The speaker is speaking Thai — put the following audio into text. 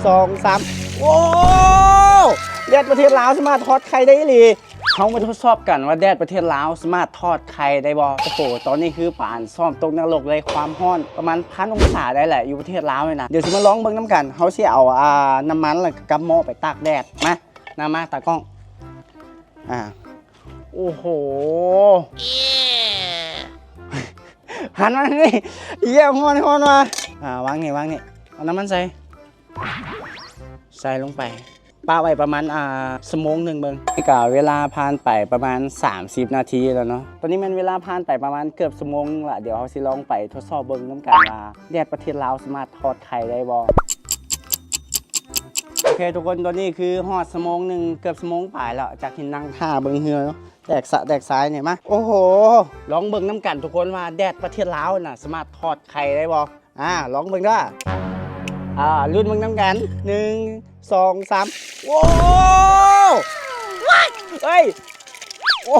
2 3โอ้แดดประเทศลาวสามารถทอดไข่ได้หรือเขามาทดสอบกันว่าแดดประเทศลาวสามารถทอดไข่ได้บ่โอ้โหตอนนี้คือป่านซ่อมตกนรกเลยความร้อนประมาณ1,000 องศาได้แหละอยู่ประเทศลาวเลยนะเดี๋ยวสิมาลองเบิ่งน้ำกันเขาสิเอาน้ำมันแล้วกับหม้อไปตากแดดมาตากล้องโอ้โหหันมานี่เยี่ยมฮ้อนมาวางนี่เอาน้ำมันใส่ลงไปป้าไว้ประมาณชั่วโมงหนึ่งเบิ่งนี่ก็เวลาผ่านไปประมาณ30 นาทีแล้วเนาะตอนนี้มันเวลาผ่านไปประมาณเกือบชั่วโมงนึงละเดี๋ยวเขาสิลองไปทดสอบเบิ่งน้ำกันว่าแดดประเทศลาวสามารถทอดไข่ได้บ่โอเคทุกคนตอนนี้คือฮอดชั่วโมงหนึ่งเกือบชั่วโมงปลายแล้วจากที่นั่งท่าเบิ่งเฮือเนาะแดกซ้ายเนี่ยมาโอ้โหลองเบิ่งน้ำกันทุกคนว่าแดดประเทศลาวน่ะสามารถทอดไข่ได้บ่ลองเบิ่งด้วยรุ่นเบิ่งน้ำกัน1 2 3โอ้เฮ้ยโอ้